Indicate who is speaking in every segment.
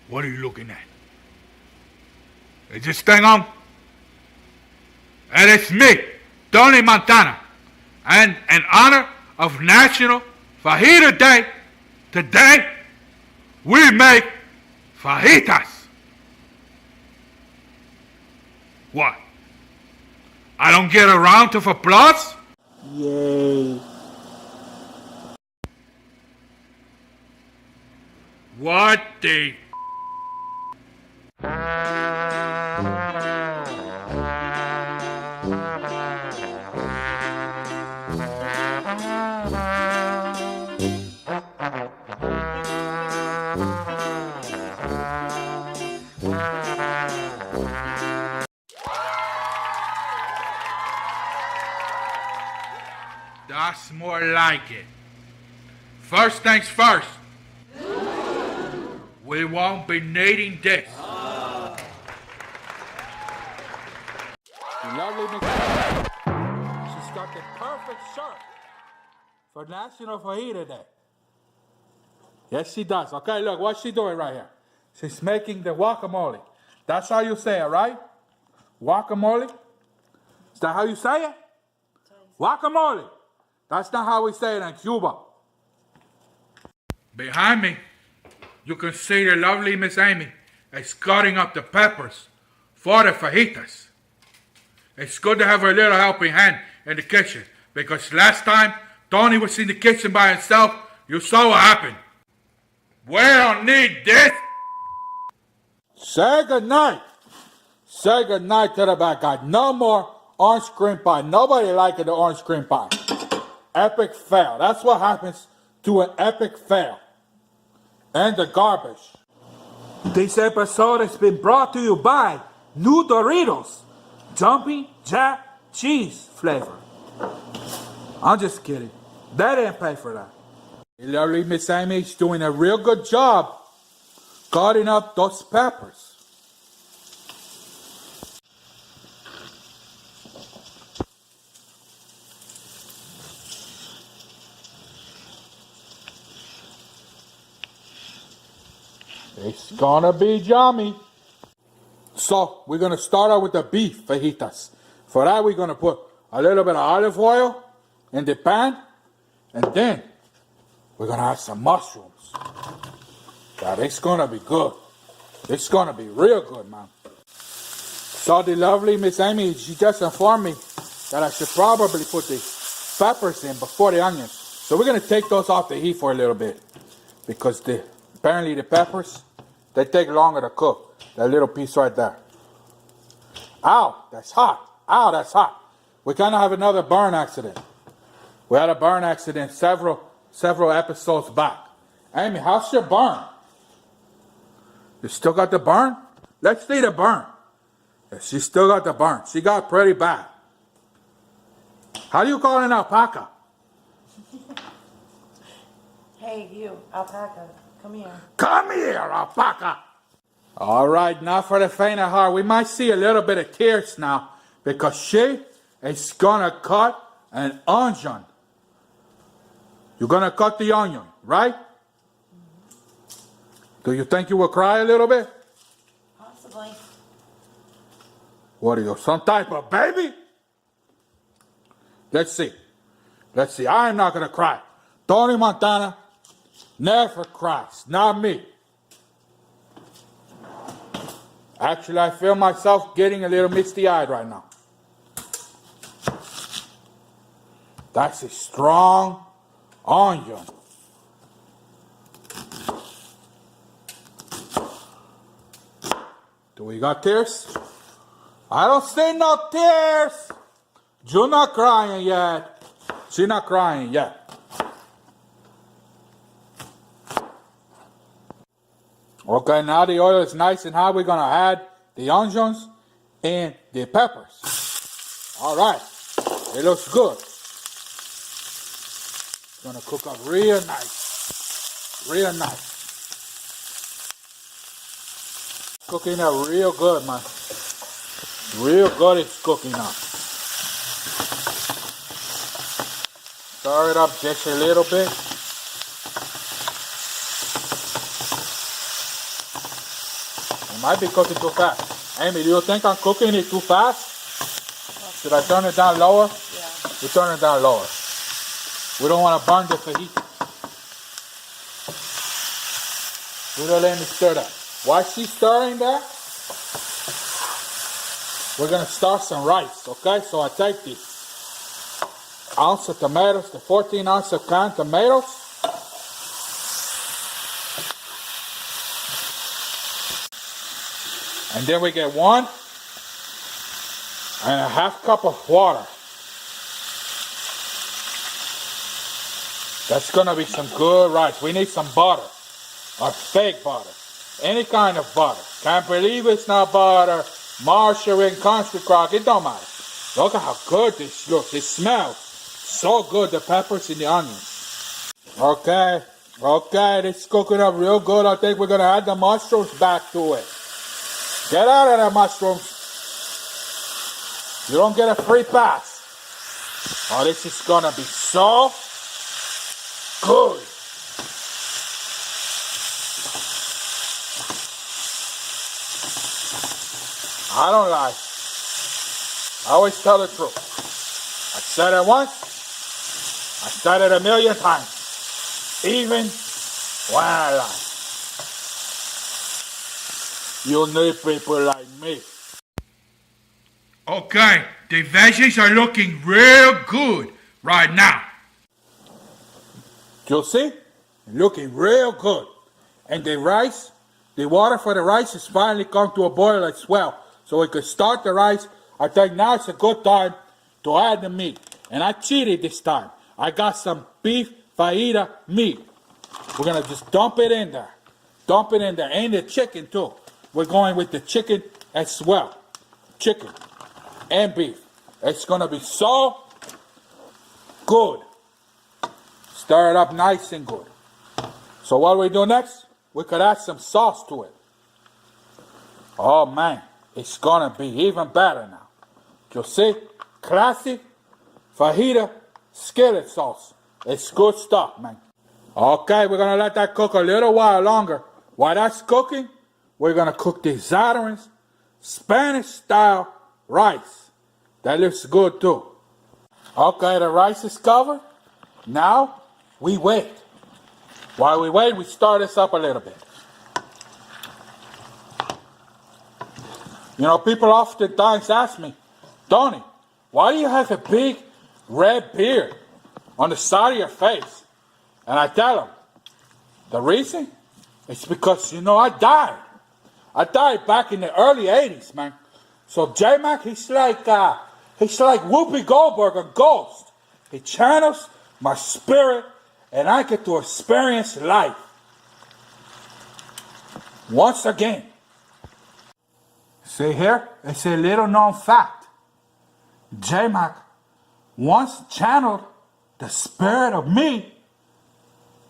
Speaker 1: What are you looking at? Is this thing on? And it's me, Tony Montana. And in honor of National Fajita Day, today we make fajitas. What? I don't get a round of applause?
Speaker 2: Yay.
Speaker 1: What the... That's more like it. First things first. We won't be needing this.
Speaker 2: Lovely McCann. She's got the perfect shirt for National Fajita Day. Yes, she does. Okay, look, what's she doing right here? She's making the guacamole. That's how you say it, right? Guacamole? Is that how you say it? Guacamole. That's not how we say it in Cuba.
Speaker 1: Behind me, you can see the lovely Miss Amy is cutting up the peppers for the fajitas. It's good to have a little helping hand in the kitchen because last time Tony was in the kitchen by himself, you saw what happened. We don't need this.
Speaker 2: Say goodnight. Say goodnight to the bad guy. No more orange cream pie. Nobody liked the orange cream pie. Epic fail. That's what happens to an epic fail. And the garbage. This episode has been brought to you by New Doritos. Jumping Jack Cheese flavor. I'm just kidding. They didn't pay for that. Lovely Miss Amy's doing a real good job cutting up those peppers. It's gonna be yummy. So, we're gonna start out with the beef fajitas. For that, we're gonna put a little bit of olive oil in the pan, and then we're gonna add some mushrooms. God, it's gonna be good. It's gonna be real good, man. So the lovely Miss Amy, she just informed me that I should probably put the peppers in before the onions. So we're gonna take those off the heat for a little bit because apparently the peppers, they take longer to cook. That little piece right there. Ow, that's hot. Ow, that's hot. We kind of have another burn accident. We had a burn accident several episodes back. Amy, how's your burn? You still got the burn? Let's see the burn. Yeah, she still got the burn. She got pretty bad. How do you call an alpaca?
Speaker 3: Hey, you, alpaca, come here.
Speaker 2: Come here, alpaca. All right, now for the faint of heart, we might see a little bit of tears now because she is gonna cut an onion. You're gonna cut the onion, right? Do you think you will cry a little bit?
Speaker 3: Possibly.
Speaker 2: What are you, some type of baby? Let's see. Let's see. I am not gonna cry. Tony Montana never cries. Not me. Actually, I feel myself getting a little misty-eyed right now. That's a strong onion. Do we got tears? I don't see no tears. You're not crying yet. She's not crying yet. Okay, now the oil is nice and hot. We're going to add the onions and the peppers. All right. It looks good. It's going to cook up real nice. Real nice. Cooking up real good, man. Real good it's cooking up. Stir it up just a little bit. It might be cooking too fast. Amy, do you think I'm cooking it too fast? Should I turn it down lower?
Speaker 3: Yeah.
Speaker 2: We turn it down lower. We don't want to burn the fajita. We don't let me stir that. While she's stirring that, we're going to start some rice, okay? So I take this ounce of tomatoes, the 14 ounce of canned tomatoes. And then we get 1.5 cups of water. That's gonna be some good rice. We need some butter, or fake butter, any kind of butter. Can't believe it's not butter, margarine, country crock, it don't matter. Look at how good this looks. It smells so good, the peppers and the onions. Okay, let's cook it up real good. I think we're gonna add the mushrooms back to it. Get out of there, mushrooms. You don't get a free pass. Oh, this is gonna be so good. I don't lie. I always tell the truth. I said it once. I said it 1,000,000 times. Even when I lie. You need people like me.
Speaker 1: Okay, the veggies are looking real good right now.
Speaker 2: You see? Looking real good. And the rice, the water for the rice has finally come to a boil as well. So we could start the rice. I think now it's a good time to add the meat. And I cheated this time. I got some beef fajita meat. We're going to just dump it in there. Dump it in there. And the chicken too. We're going with the chicken as well. Chicken and beef. It's going to be so good. Stir it up nice and good. So what we do next? We could add some sauce to it. Oh man, it's going to be even better now. You see? Classic fajita skillet sauce. It's good stuff, man. Okay, we're going to let that cook a little while longer. While that's cooking, we're going to cook the Zatarans Spanish-style rice. That looks good too. Okay, the rice is covered. Now, we wait. While we wait, we stir this up a little bit. You know, people oftentimes ask me, Tony, why do you have a big red beard on the side of your face? And I tell them, the reason is because, you know, I died. I died back in the early 80s, man. So J-Mack, he's like Whoopi Goldberg, a ghost. He channels my spirit, and I get to experience life once again. See here? It's a little known fact. J-Mack once channeled the spirit of me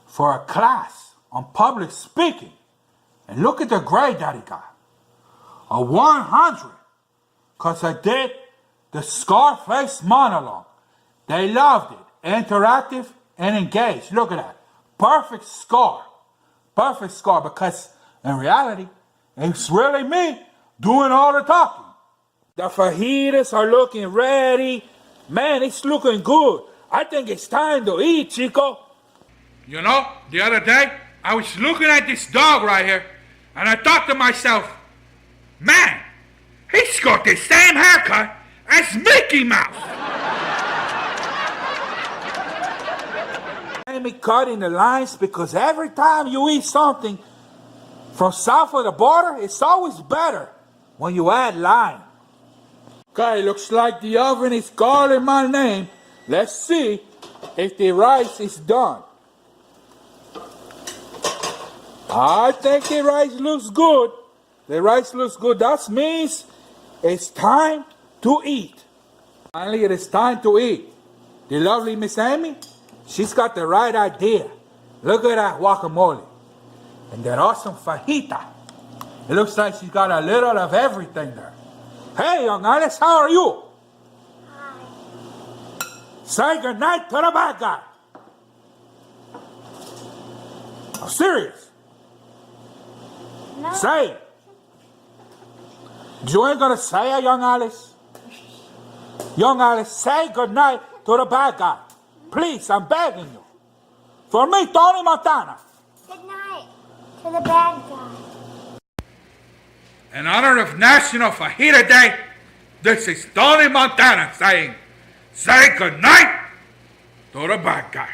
Speaker 2: for a class on public speaking. And look at the grade that he got. A 100. Because I did the Scarface monologue. They loved it. Interactive and engaged. Look at that. Perfect score. Perfect score. Because in reality, it's really me doing all the talking. The fajitas are looking ready. Man, it's looking good. I think it's time to eat, Chico.
Speaker 1: You know, the other day, I was looking at this dog right here, and I thought to myself, man, he's got the same haircut as Mickey Mouse.
Speaker 2: Me cutting the lines because every time you eat something from south of the border, it's always better when you add lime. Okay, looks like the oven is calling my name. Let's see if the rice is done. I think the rice looks good. The rice looks good. That means it's time to eat. Finally, it is time to eat. The lovely Miss Amy, she's got the right idea. Look at that guacamole. And that awesome fajita. It looks like she's got a little of everything there. Hey, young Alice, how are you?
Speaker 3: Hi.
Speaker 2: Say goodnight to the bad guy. I'm serious.
Speaker 3: No.
Speaker 2: Say it. You ain't gonna say it, young Alice? Young Alice, say goodnight to the bad guy. Please, I'm begging you. For me, Tony Montana.
Speaker 4: Good night to the bad guy.
Speaker 1: In honor of National Fajita Day, this is Tony Montana saying, say goodnight to the bad guy.